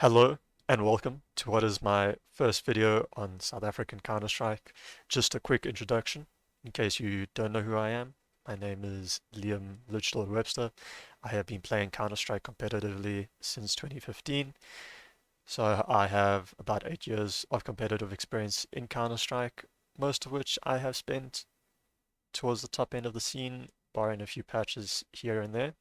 Hello and welcome to what is my first video on South African Counter-Strike. Just a quick introduction in case you don't know who I am. My name is Liam Litchdor Webster. I have been playing Counter-Strike competitively since 2015, so I have about 8 years of competitive experience in Counter-Strike, most of which I have spent towards the top end of the scene, barring a few patches here and there.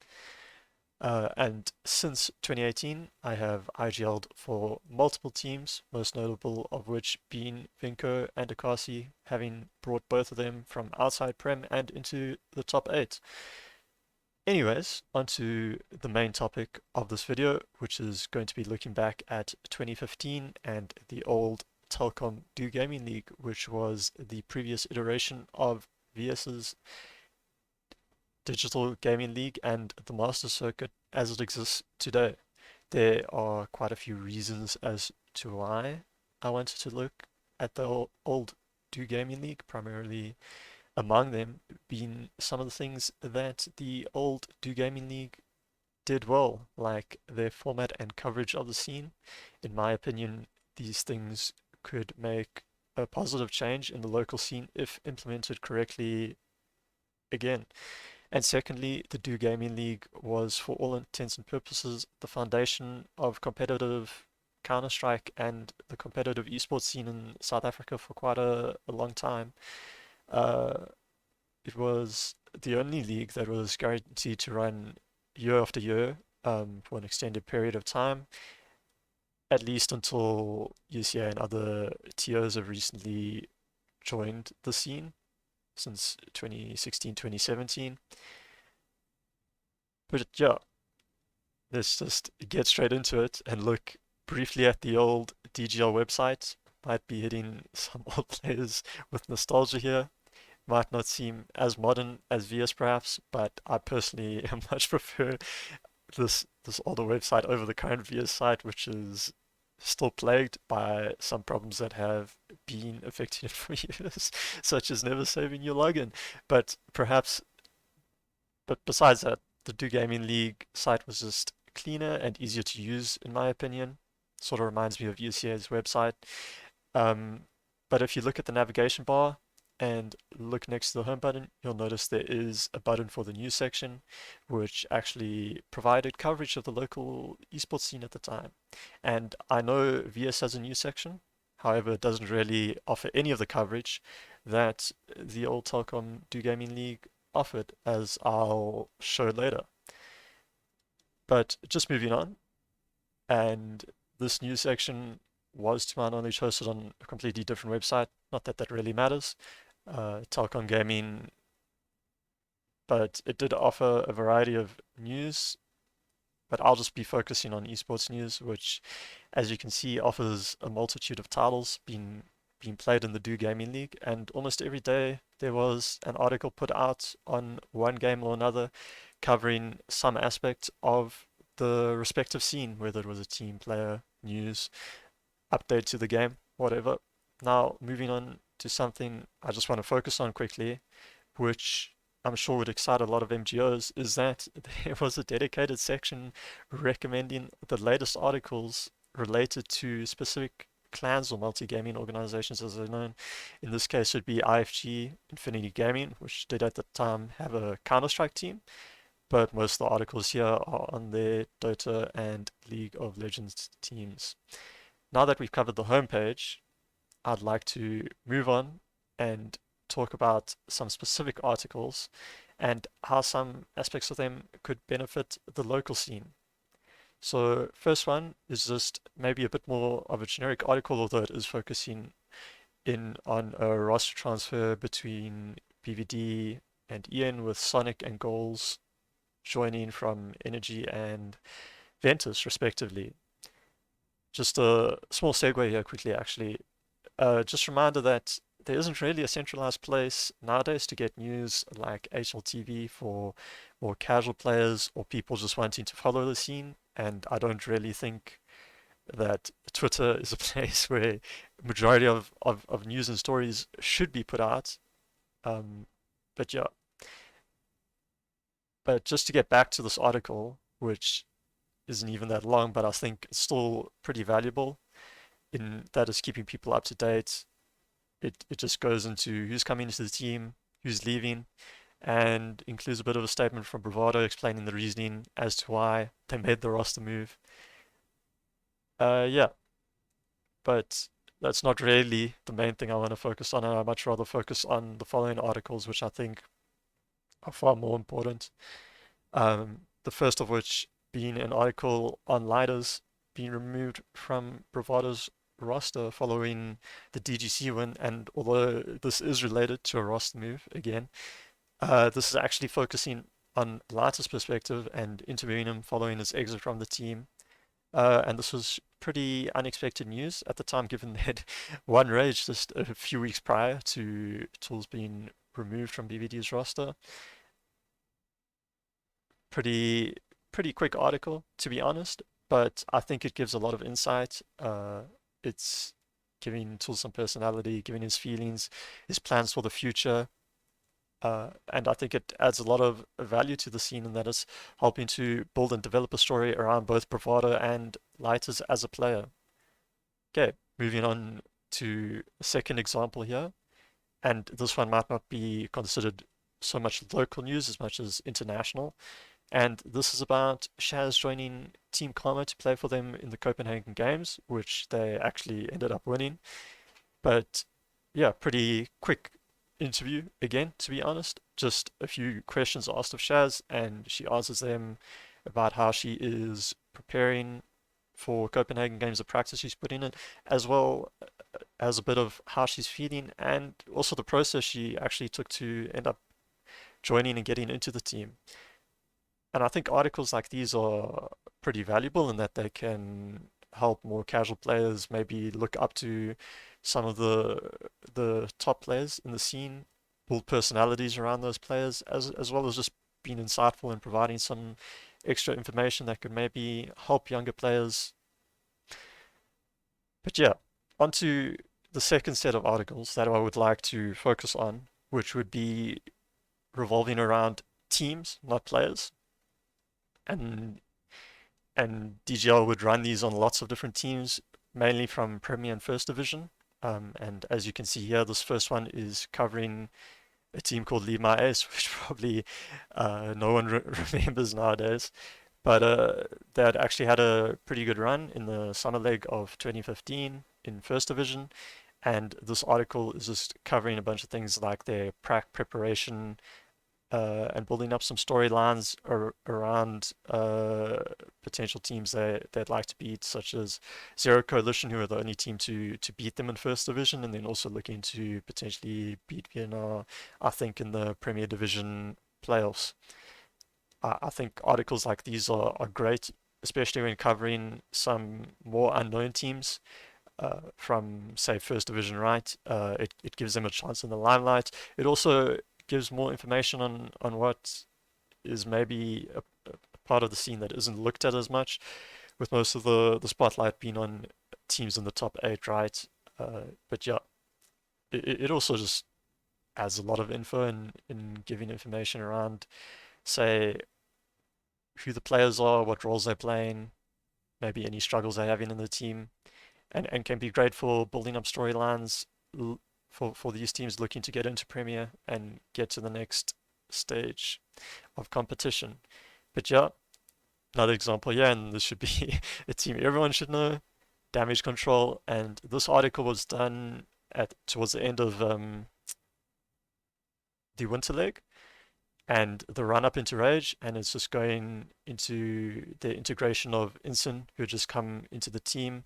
And since 2018, I have IGL'd for multiple teams, most notable of which being Vinco and Akasi, having brought both of them from outside Prem and into the top 8. Anyways, onto the main topic of this video, which is going to be looking back at 2015 and the old Telkom Do Gaming League, which was the previous iteration of VS's Digital Gaming League and the Master Circuit as it exists today. There are quite a few reasons as to why I wanted to look at the old Do Gaming League, primarily among them being some of the things that the old Do Gaming League did well, like their format and coverage of the scene. In my opinion, these things could make a positive change in the local scene if implemented correctly again. And secondly, the Do Gaming League was, for all intents and purposes, the foundation of competitive Counter-Strike and the competitive esports scene in South Africa for quite a long time. Uh, it was the only league that was guaranteed to run year after year for an extended period of time, at least until UCA and other TOs have recently joined the scene since 2016, 2017. But yeah, let's just get straight into it and look briefly at the old DGL website. Might be hitting some old players with nostalgia here. Might not seem as modern as VS perhaps, but I personally much prefer this older website over the current VS site, which is still plagued by some problems that have been affecting it for years, such as never saving your login. But perhaps but besides that, the Do Gaming League site was just cleaner and easier to use, in my opinion. Sort of reminds me of UCA's website. Um, but if you look at the navigation bar and look next to the home button, you'll notice there is a button for the news section, which actually provided coverage of the local esports scene at the time. And I know VS has a news section, however, it doesn't really offer any of the coverage that the old Telkom Do Gaming League offered, as I'll show later. But just moving on, and this news section was to my knowledge hosted on a completely different website. Not that that really matters. Telkom Gaming, but it did offer a variety of news. But I'll just be focusing on esports news, which, as you can see, offers a multitude of titles being played in the Do Gaming League, and almost every day there was an article put out on one game or another covering some aspect of the respective scene, whether it was a team player, news, update to the game, whatever. Now, moving on to something I just want to focus on quickly, which I'm sure would excite a lot of MGOs, is that there was a dedicated section recommending the latest articles related to specific clans or multi-gaming organizations as they're known. In this case, it would be IFG Infinity Gaming, which did at the time have a Counter-Strike team, but most of the articles here are on their Dota and League of Legends teams. Now that we've covered the homepage, I'd like to move on and talk about some specific articles and how some aspects of them could benefit the local scene. So, first one is just maybe a bit more of a generic article, although it is focusing in on a roster transfer between BVD and Ian, with Sonic and Goals joining from Energy and Ventus, respectively. Just a small segue here, quickly, actually. Just a reminder that there isn't really a centralized place nowadays to get news like HLTV for more casual players or people just wanting to follow the scene. And I don't really think that Twitter is a place where majority of news and stories should be put out. Um, but yeah, but just to get back to this article, which isn't even that long, but I think it's still pretty valuable in that it's keeping people up to date. It just goes into who's coming into the team, who's leaving, and includes a bit of a statement from Bravado explaining the reasoning as to why they made the roster move. Yeah, but that's not really the main thing I want to focus on. I much rather focus on the following articles, which I think are far more important. The first of which being an article on lighters being removed from Bravado's roster following the DGC win. And although this is related to a roster move, again, this is actually focusing on Lighter's perspective and interviewing him following his exit from the team. And this was pretty unexpected news at the time, given that won Rage just a few weeks prior to Tools being removed from BVD's roster. Pretty pretty quick article, to be honest, but I think it gives a lot of insight. It's giving Tools some personality, giving his feelings, his plans for the future. And I think it adds a lot of value to the scene, and that is helping to build and develop a story around both Bravado and Lighters as a player. Okay, moving on to a second example here, and this one might not be considered so much local news as much as international. And this is about Shaz joining Team Karma to play for them in the Copenhagen Games, which they actually ended up winning. But yeah, pretty quick interview again, to be honest. Just a few questions asked of Shaz, and she answers them about how she is preparing for Copenhagen Games, the practice she's putting in, as well as a bit of how she's feeling, and also the process she actually took to end up joining and getting into the team. And I think articles like these are pretty valuable in that they can help more casual players maybe look up to some of the top players in the scene, build personalities around those players, as well as just being insightful and providing some extra information that could maybe help younger players. But yeah, onto the second set of articles that I would like to focus on, which would be revolving around teams, not players. And DGL would run these on lots of different teams, mainly from Premier and First Division. And as you can see here, this first one is covering a team called Leave My Ace, which probably no one remembers nowadays. But they had actually had a pretty good run in the summer leg of 2015 in First Division. And this article is just covering a bunch of things like their preparation, and building up some storylines around potential teams they'd like to beat, such as Zero Coalition, who are the only team to beat them in First Division, and then also looking to potentially beat VNR, I think, in the Premier Division playoffs. I think articles like these are great, especially when covering some more unknown teams. From say First Division, right? It gives them a chance in the limelight. It also gives more information on what is maybe a part of the scene that isn't looked at as much, with most of the spotlight being on teams in the top eight, right? But yeah, it also just adds a lot of info in giving information around, say, who the players are, what roles they're playing, maybe any struggles they're having in the team, and can be great for building up storylines for these teams looking to get into Premier and get to the next stage of competition. But yeah, another example, yeah, and this should be a team everyone should know, Damage Control. And this article was done at towards the end of the winter leg and the run up into Rage, and it's just going into the integration of Inson, who had just come into the team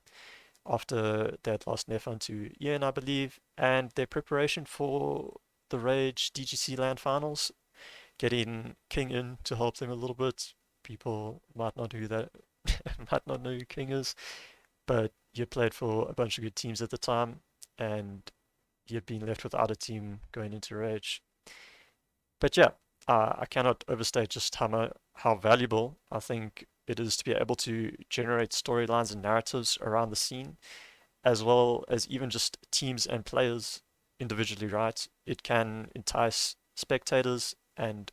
after they had lost Nefan to Ian, I believe, and their preparation for the Rage DGC Land Finals, getting King in to help them a little bit. People might not know who that might not know who King is, but he had played for a bunch of good teams at the time, and he had been left without a team going into Rage. But yeah, I cannot overstate just how valuable I think it is to be able to generate storylines and narratives around the scene, as well as even just teams and players individually, right? It can entice spectators and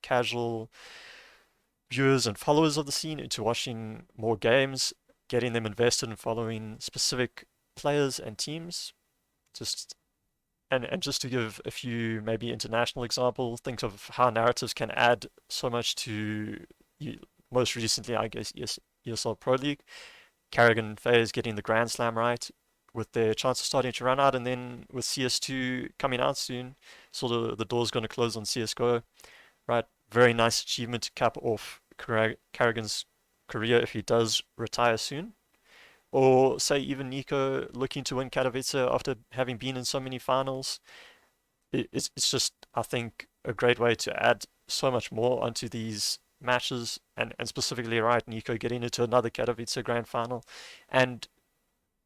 casual viewers and followers of the scene into watching more games, getting them invested in following specific players and teams. Just and just to give a few maybe international examples, think of how narratives can add so much to you, most recently, I guess, ESL Pro League. Carrigan and FaZe getting the Grand Slam right with their chances starting to run out, and then with CS2 coming out soon, sort of the door's going to close on CSGO, right? Very nice achievement to cap off Carrigan's career if he does retire soon. Or say even Nico looking to win Katowice after having been in so many finals. It's just, I think, a great way to add so much more onto these matches, and specifically, right, Nico getting into another Katowice grand final, and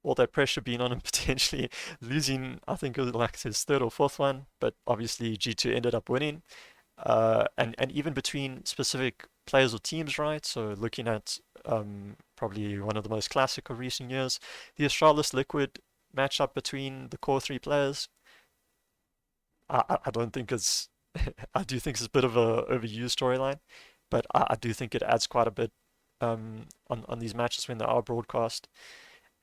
all that pressure being on him potentially losing, I think it was like his third or fourth one, but obviously G2 ended up winning. And even between specific players or teams, right? So looking at probably one of the most classic of recent years, the Astralis Liquid matchup between the core three players. I don't think it's I do think it's a bit of a overused storyline, but I do think it adds quite a bit on these matches when they are broadcast.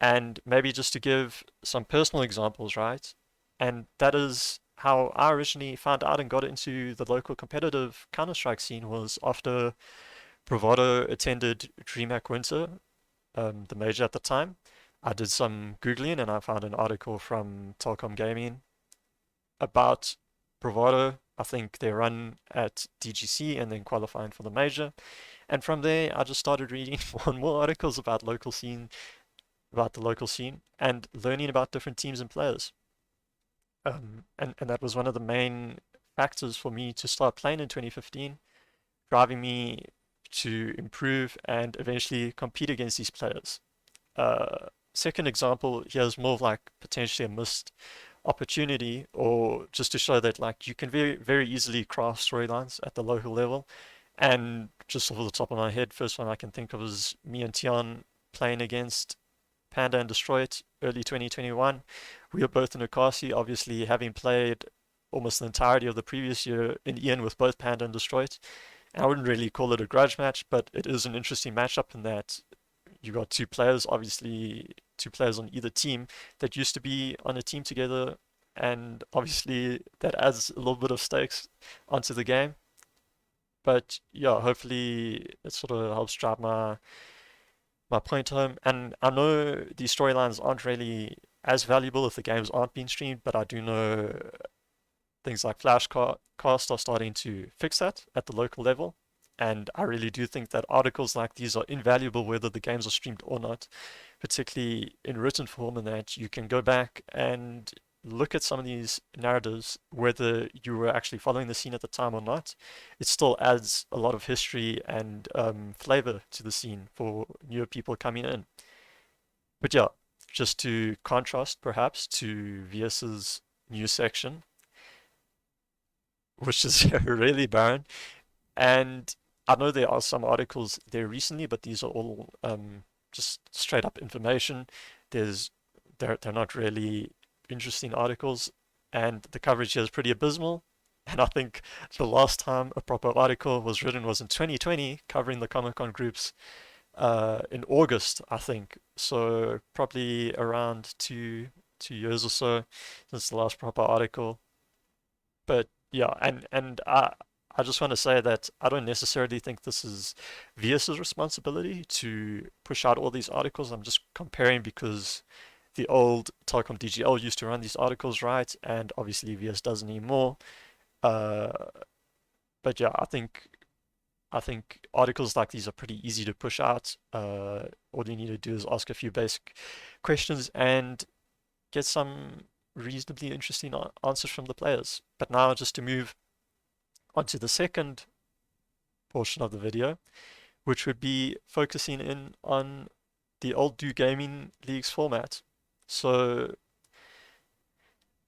And maybe just to give some personal examples, right? And that is how I originally found out and got into the local competitive Counter-Strike scene was after Bravado attended DreamHack Winter, the major at the time. I did some Googling and I found an article from Telkom Gaming about Bravado. I think they run at DGC and then qualifying for the major. And from there, I just started reading more and more articles about the local scene and learning about different teams and players. And that was one of the main factors for me to start playing in 2015, driving me to improve and eventually compete against these players. Second example here is more of like potentially a missed opportunity, or just to show that like you can very easily craft storylines at the local level. And just off the top of my head, first one I can think of is me and Tion playing against Panda and Destroyed early 2021. We were both in Okasi, obviously having played almost the entirety of the previous year in Ian with both Panda and Destroyed. And I wouldn't really call it a grudge match, but it is an interesting matchup in that you got two players, obviously two players on either team that used to be on a team together, and obviously that adds a little bit of stakes onto the game. But yeah, hopefully it sort of helps drive my point home. And I know these storylines aren't really as valuable if the games aren't being streamed, but I do know things like Flashcast are starting to fix that at the local level. And I really do think that articles like these are invaluable whether the games are streamed or not, particularly in written form, and that you can go back and look at some of these narratives, whether you were actually following the scene at the time or not. It still adds a lot of history and flavor to the scene for newer people coming in. But yeah, just to contrast perhaps to VS's news section, which is really barren. And I know there are some articles there recently, but these are all just straight up information. There's they're not really interesting articles, and the coverage here is pretty abysmal. And I think the last time a proper article was written was in 2020, covering the Comic Con groups in August, I think. So probably around 2 years or so since the last proper article. But yeah, and I just want to say that I don't necessarily think this is VS's responsibility to push out all these articles. I'm just comparing because the old Telkom DGL used to run these articles, right? And obviously VS doesn't anymore. Uh, but yeah, I think articles like these are pretty easy to push out. All you need to do is ask a few basic questions and get some reasonably interesting answers from the players. But now just to move onto the second portion of the video, which would be focusing in on the old Do Gaming Leagues format. So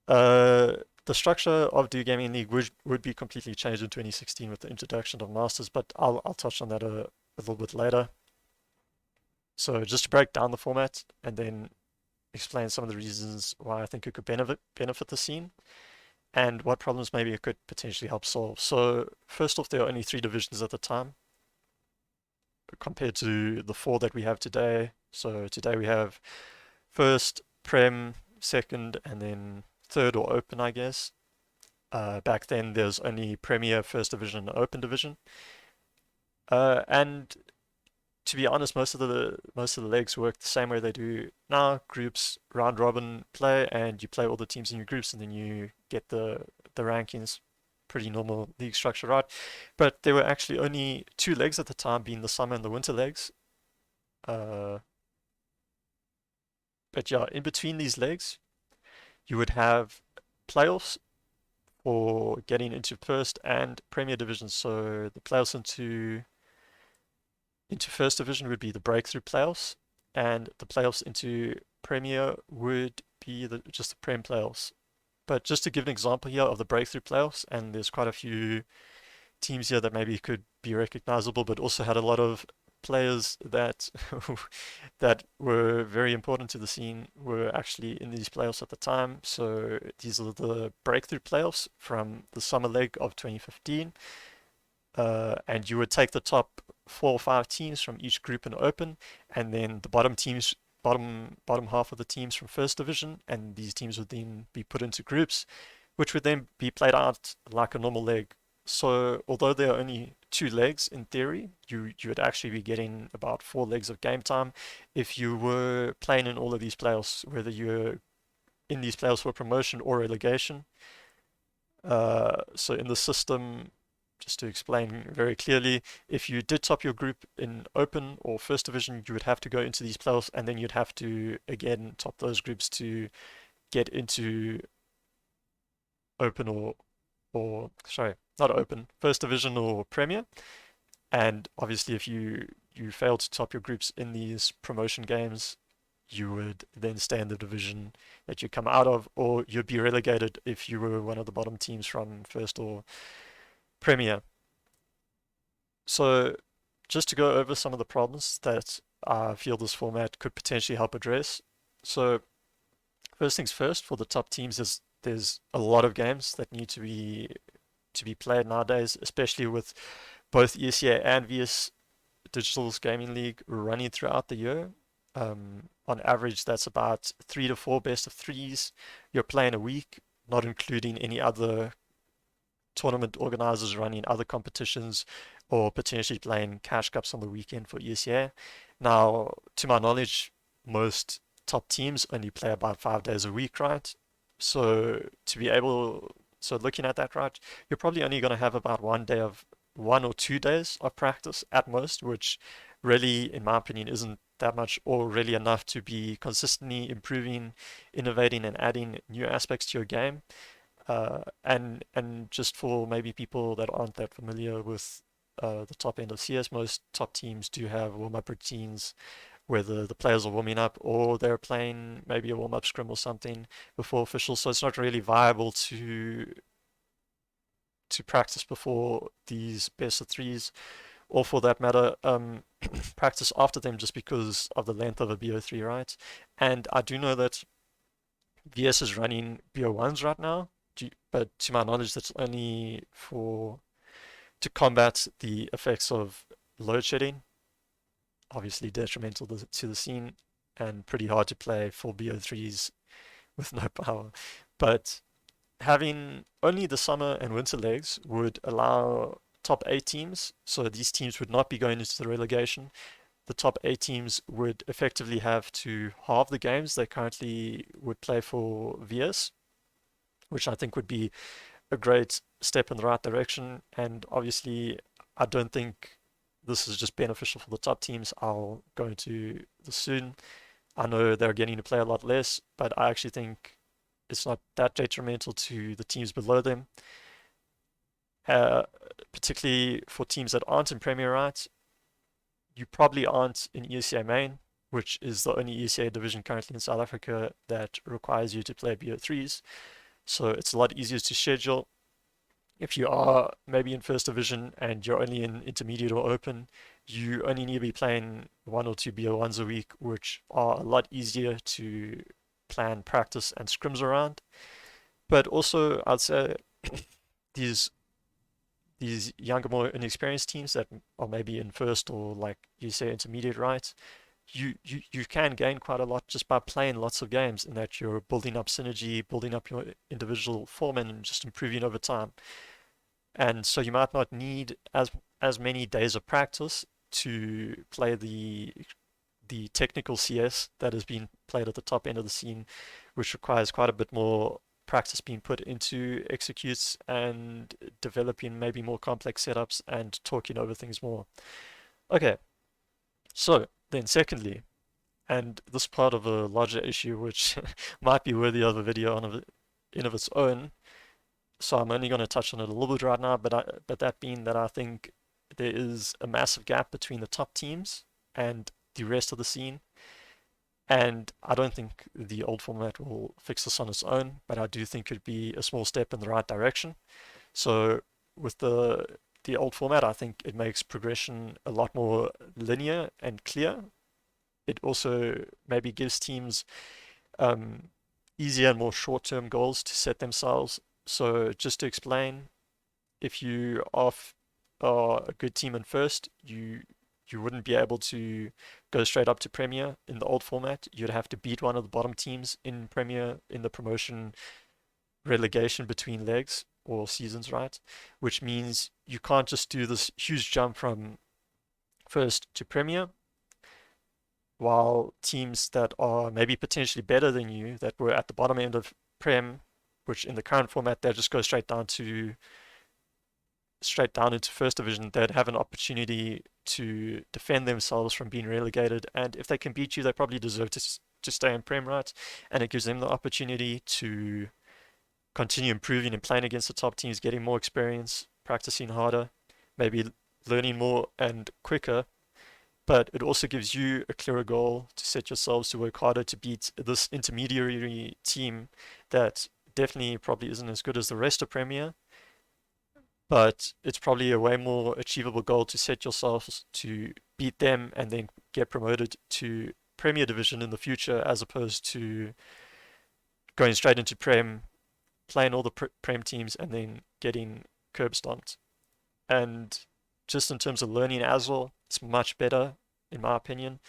the structure of Do Gaming League would be completely changed in 2016 with the introduction of Masters, but I'll touch on that a little bit later. So just to break down the format and then explain some of the reasons why I think it could benefit the scene and what problems maybe it could potentially help solve. So first off, there are only three divisions at the time. compared to the four that we have today. So today we have first, Prem, second, and then third or open, I guess. Back then, there's only Premier, First Division, and Open Division. And to be honest, most of the leagues work the same way they do now. Groups, round robin play, and you play all the teams in your groups, and then you get the rankings. Pretty normal league structure, right? But there were actually only two legs at the time, being the summer and the winter legs. Uh, but yeah, in between these legs, you would have playoffs for getting into first and Premier Division. So the playoffs into First Division would be the breakthrough playoffs, and the playoffs into Premier would be just the Prem playoffs. But just to give an example here of the breakthrough playoffs, and there's quite a few teams here that maybe could be recognizable, but also had a lot of players that that were very important to the scene were actually in these playoffs at the time. So these are the breakthrough playoffs from the summer leg of 2015. And you would take the top 4 or 5 teams from each group and open, and then the bottom half of the teams from first division, and these teams would then be put into groups, which would then be played out like a normal leg. So although there are only 2 legs in theory, you would actually be getting about 4 legs of game time if you were playing in all of these playoffs, whether you're in these playoffs for promotion or relegation. So in the system, just to explain very clearly, if you did top your group in Open or First Division, you would have to go into these playoffs, and then you'd have to again top those groups to get into Open or sorry, not Open, First Division or Premier. And obviously, if you fail to top your groups in these promotion games, you would then stay in the division that you come out of, or you'd be relegated if you were one of the bottom teams from First or Premier. So, just to go over some of the problems that I feel this format could potentially help address. So, first things first, for the top teams, there's a lot of games that need to be played nowadays, especially with both ESEA and VS Digital's Gaming League running throughout the year. On average, that's about 3 to 4 best of threes you're playing a week, not including any other tournament organizers running other competitions or potentially playing cash cups on the weekend for ESEA. Now, to my knowledge, most top teams only play about 5 days a week, right? So to be able, so looking at that, right, you're probably only going to have about 1 or 2 days of practice at most, which really, in my opinion, isn't that much or really enough to be consistently improving, innovating, and adding new aspects to your game. And just for maybe people that aren't that familiar with the top end of CS, most top teams do have warm-up routines where the players are warming up or they're playing maybe a warm-up scrim or something before officials. So it's not really viable to practice before these best of threes, or for that matter, practice after them just because of the length of a BO3, right? And I do know that VS is running BO1s right now, but to my knowledge, that's only for to combat the effects of load shedding, obviously detrimental to the scene and pretty hard to play full BO3s with no power. But having only the summer and winter legs would allow top 8 teams, so these teams would not be going into the relegation. The top 8 teams would effectively have to halve the games they currently would play for VS, which I think would be a great step in the right direction. And obviously, I don't think this is just beneficial for the top teams. I'll go into this soon. I know they're getting to play a lot less, but I actually think it's not that detrimental to the teams below them, uh, particularly for teams that aren't in Premier Right. You probably aren't in ESEA Main, which is the only ESEA division currently in South Africa that requires you to play BO3s. So it's a lot easier to schedule. If you are maybe in first division and you're only in intermediate or open, you only need to be playing 1 or 2 BO1s a week, which are a lot easier to plan practice and scrims around. But also, I'd say these these younger, more inexperienced teams that are maybe in first or like you say intermediate right, you can gain quite a lot just by playing lots of games in that you're building up synergy, building up your individual form and just improving over time. And so you might not need as many days of practice to play the technical CS that has been played at the top end of the scene, which requires quite a bit more practice being put into executes and developing maybe more complex setups and talking over things more. Okay, so then secondly, and this part of a larger issue which might be worthy of a video in of its own, so I'm only going to touch on it a little bit right now, but that being that I think there is a massive gap between the top teams and the rest of the scene. And I don't think the old format will fix this on its own, but I do think it'd be a small step in the right direction. So with the old format, I think it makes progression a lot more linear and clear. It also maybe gives teams um, easier and more short-term goals to set themselves. So just to explain, if you are a good team in first, you wouldn't be able to go straight up to Premier in the old format. You'd have to beat one of the bottom teams in Premier in the promotion relegation between legs or seasons, right? Which means you can't just do this huge jump from first to Premier, while teams that are maybe potentially better than you that were at the bottom end of Prem, which in the current format they just go straight down into first division, they'd have an opportunity to defend themselves from being relegated. And if they can beat you, they probably deserve to stay in Prem, right? And it gives them the opportunity to continue improving and playing against the top teams, getting more experience, practicing harder, maybe learning more and quicker. But it also gives you a clearer goal to set yourselves to work harder to beat this intermediary team that definitely probably isn't as good as the rest of Premier, but it's probably a way more achievable goal to set yourselves to beat them and then get promoted to Premier Division in the future, as opposed to going straight into Prem, playing all the Prem teams, and then getting curb stomped. And just in terms of learning as well, it's much better, in my opinion,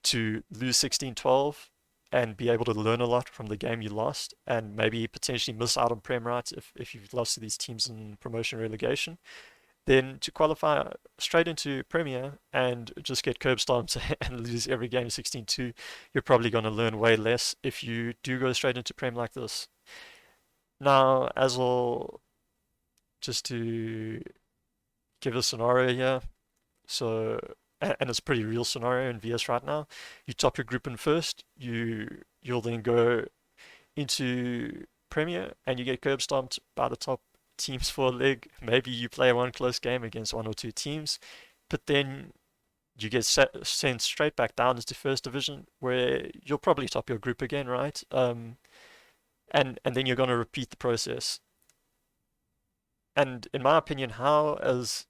to lose 16-12 and be able to learn a lot from the game you lost and maybe potentially miss out on Prem rights if you've lost to these teams in promotion relegation, then to qualify straight into Premier and just get curb stomped and lose every game 16-2, you're probably going to learn way less if you do go straight into Prem like this. Now, as well, just to give a scenario here, so and it's a pretty real scenario in VS right now. You top your group in first, you'll then go into Premier and you get curb stomped by the top teams for a leg. Maybe you play one close game against one or two teams, but then you get sent straight back down into first division where you'll probably top your group again, right? And then you're going to repeat the process. And in my opinion, how as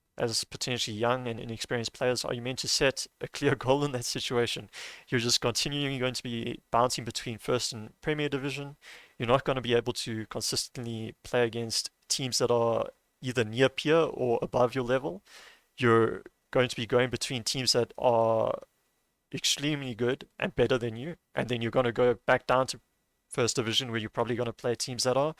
potentially young and inexperienced players are you meant to set a clear goal in that situation? You're just continually going to be bouncing between first and Premier Division. You're not going to be able to consistently play against teams that are either near peer or above your level. You're going to be going between teams that are extremely good and better than you, and then you're going to go back down to first division where you're probably going to play teams that are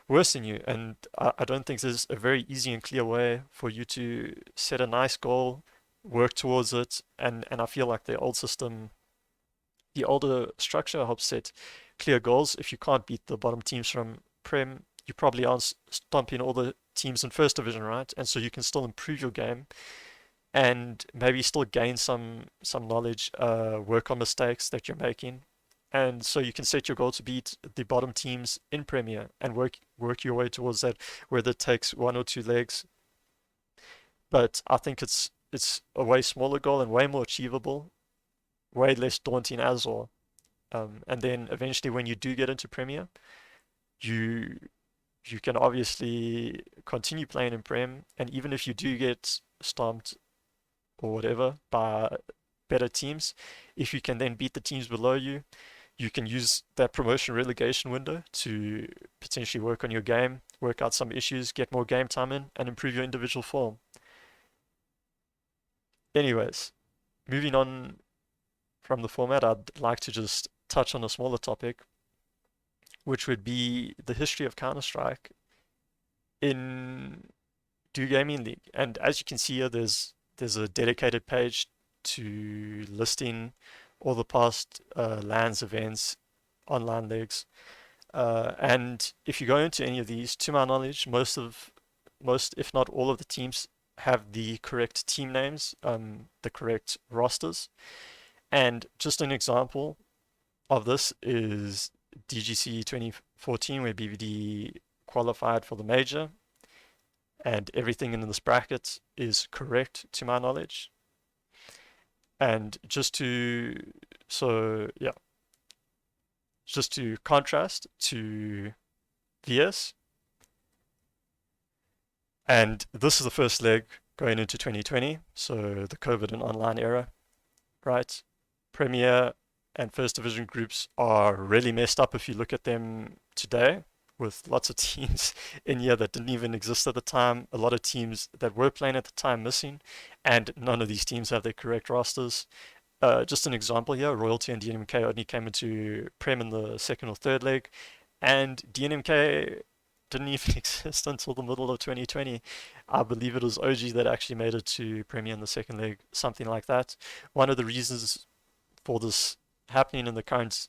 worse than you. And I don't think there's a very easy and clear way for you to set a nice goal, work towards it. And I feel like the old system, the older structure helps set clear goals. If you can't beat the bottom teams from Prem, you probably aren't stomping all the teams in first division, right? And so you can still improve your game and maybe still gain some knowledge, work on mistakes that you're making, and so you can set your goal to beat the bottom teams in Premier and work your way towards that, whether it takes one or two legs. But I think it's a way smaller goal and way more achievable, way less daunting as well. And then eventually, when you do get into Premier, you you can obviously continue playing in Prem, and even if you do get stomped or whatever by better teams, if you can then beat the teams below you can use that promotion relegation window to potentially work on your game, work out some issues, get more game time in, and improve your individual form. Anyways, moving on from the format, I'd like to just touch on a smaller topic, which would be the history of Counter-Strike in Do Gaming League. And as you can see here, there's a dedicated page to listing all the past LANs events, online leagues. And if you go into any of these, to my knowledge, most, if not all of the teams have the correct team names, the correct rosters. And just an example of this is DGC 2014, where BVD qualified for the major, and everything in this bracket is correct to my knowledge. And so yeah, just to contrast to VS, and this is the first leg going into 2020, so the COVID and online era, right? Premier and First Division groups are really messed up if you look at them today, with lots of teams in here that didn't even exist at the time, a lot of teams that were playing at the time missing, and none of these teams have their correct rosters. Just an example here, Royalty and DNMK only came into Prem in the second or third leg, and DNMK didn't even exist until the middle of 2020. I believe it was OG that actually made it to Premier in the second leg, something like that. One of the reasons for this happening in the current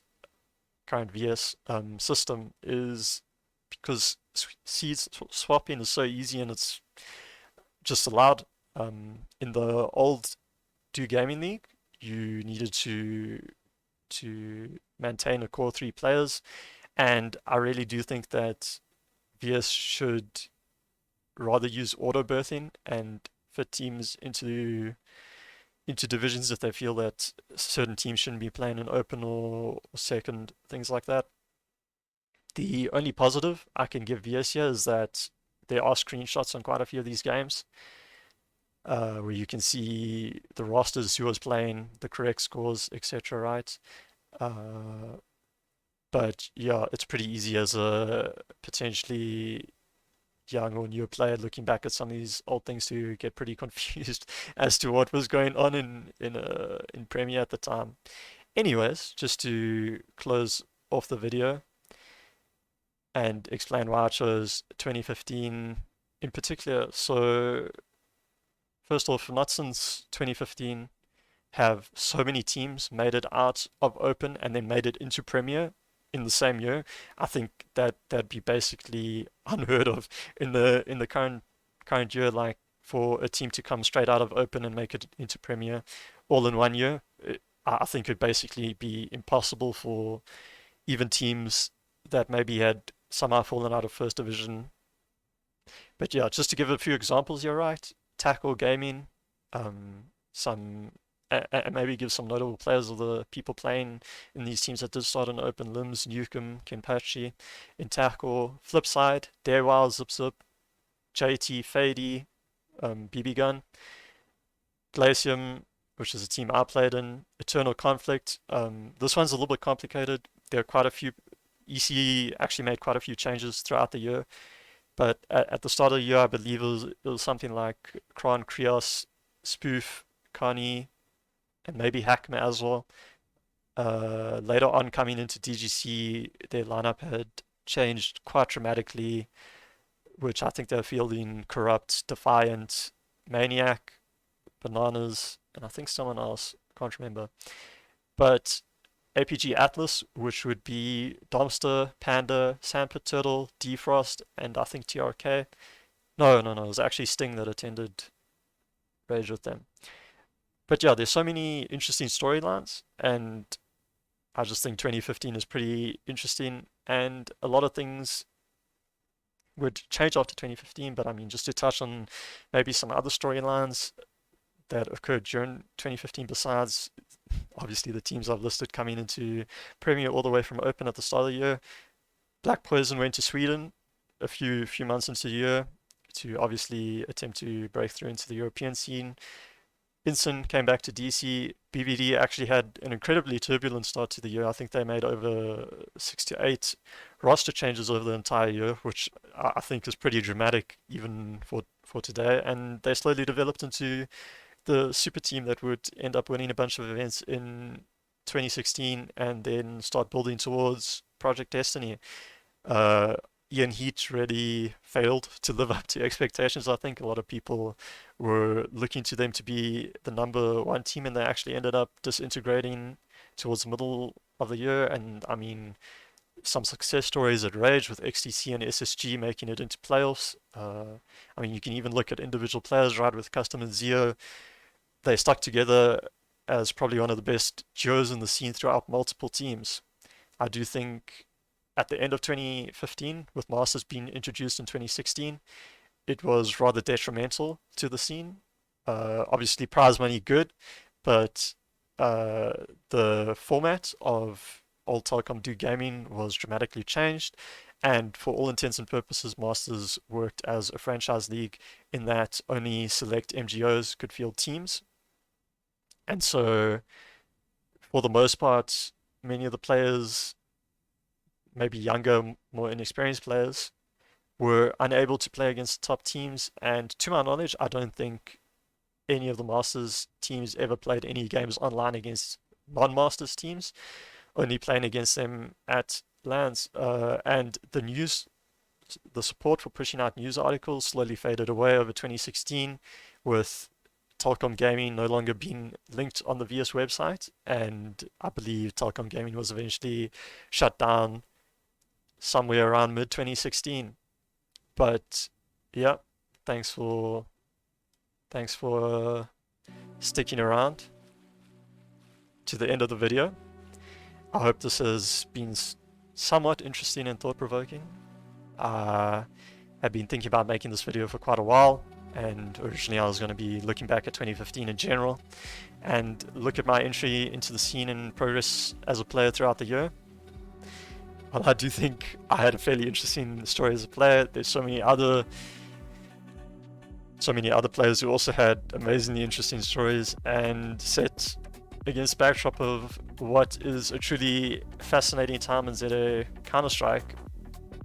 VS system is because seed swapping is so easy and it's just allowed. In the old Do Gaming League, you needed to maintain a core 3 players, and I really do think that VS should rather use auto berthing and fit teams into divisions if they feel that certain teams shouldn't be playing in open or second, things like that. The only positive I can give VS here is that there are screenshots on quite a few of these games, where you can see the rosters, who was playing, the correct scores, etc. Right? Uh, but yeah, it's pretty easy as a potentially young or newer player looking back at some of these old things to get pretty confused as to what was going on in Premier at the time. Anyways, just to close off the video and explain why I chose 2015 in particular. So first off, not since 2015 have so many teams made it out of Open and then made it into Premier in the same year. I think that that'd be basically unheard of in the current year. Like for a team to come straight out of Open and make it into Premier all in one year, I think it'd basically be impossible for even teams that maybe had somehow fallen out of First Division. But yeah, just to give a few examples, you're right. Tackle Gaming, some and maybe give some notable players of the people playing in these teams that did start in Open: Limbs, Newcomb, Kenpachi. In Tackle, Flipside, Darewild, Zip Zip, JT, Fady, BB Gun, Glacium, which is a team I played in, Eternal Conflict. This one's a little bit complicated. There are quite a few. ECE actually made quite a few changes throughout the year, but at the start of the year, I believe it was something like Kron, Krios, Spoof, Kani, and maybe Hackman as well. Later on, coming into DGC, their lineup had changed quite dramatically, which I think they're fielding Corrupt, Defiant, Maniac, Bananas, and I think someone else. Can't remember. But APG Atlas, which would be Domster, Panda, Sandpit Turtle, Defrost, and I think TRK. No, no, no, it was actually Sting that attended Rage with them. But yeah, there's so many interesting storylines, and I just think 2015 is pretty interesting, and a lot of things would change after 2015. But I mean, just to touch on maybe some other storylines that occurred during 2015, besides obviously the teams I've listed coming into Premier all the way from Open at the start of the year. Black Poison went to Sweden a few months into the year to obviously attempt to break through into the European scene. Inson came back to DC. BVD actually had an incredibly turbulent start to the year. I think they made over 6 to 8 roster changes over the entire year, which I think is pretty dramatic even for today. And they slowly developed into the super team that would end up winning a bunch of events in 2016 and then start building towards Project Destiny. Uh, Ian Heat really failed to live up to expectations. I think a lot of people were looking to them to be the number one team, and they actually ended up disintegrating towards the middle of the year. And I mean, some success stories at Rage with XTC and SSG making it into playoffs. I mean, you can even look at individual players, right? With Custom and Zio, they stuck together as probably one of the best duos in the scene throughout multiple teams. I do think at the end of 2015, with Masters being introduced in 2016, it was rather detrimental to the scene. Obviously, prize money good, but uh, the format of old Telkom Do Gaming was dramatically changed, and for all intents and purposes, Masters worked as a franchise league in that only select MGOs could field teams. And so, for the most part, many of the players, maybe younger, more inexperienced players, were unable to play against top teams. And to my knowledge, I don't think any of the Masters teams ever played any games online against non-Masters teams, only playing against them at LANs. And the support for pushing out news articles slowly faded away over 2016, with Telkom Gaming no longer being linked on the VS website, and I believe Telkom Gaming was eventually shut down somewhere around mid 2016. But yeah, thanks for sticking around to the end of the video. I hope this has been somewhat interesting and thought-provoking. I have been thinking about making this video for quite a while, and originally I was going to be looking back at 2015 in general and look at my entry into the scene and progress as a player throughout the year. Well, I do think I had a fairly interesting story as a player. There's so many other players who also had amazingly interesting stories, and set against the backdrop of what is a truly fascinating time in ZA Counter-Strike,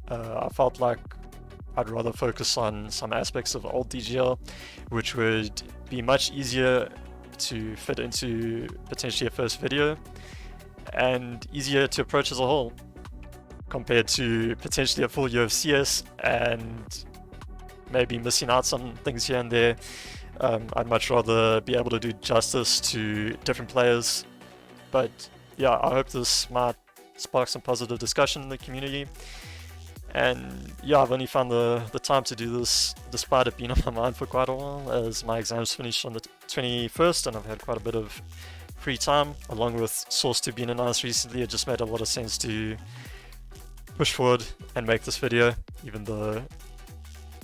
I felt like I'd rather focus on some aspects of old DGL, which would be much easier to fit into potentially a first video and easier to approach as a whole, compared to potentially a full year of CS and maybe missing out some things here and there. I'd much rather be able to do justice to different players. But yeah, I hope this might spark some positive discussion in the community. And yeah, I've only found the time to do this despite it being on my mind for quite a while, as my exams finished on the 21st and I've had quite a bit of free time, along with Source 2 being announced recently. It just made a lot of sense to push forward and make this video, even though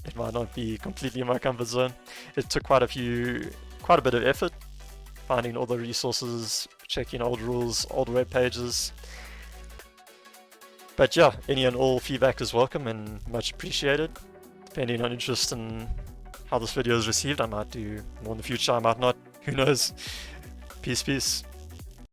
it might not be completely in my comfort zone. It took quite a bit of effort, finding all the resources, checking old rules, old web pages. But yeah, any and all feedback is welcome and much appreciated. Depending on interest and how this video is received, I might do more in the future, I might not, who knows. Peace.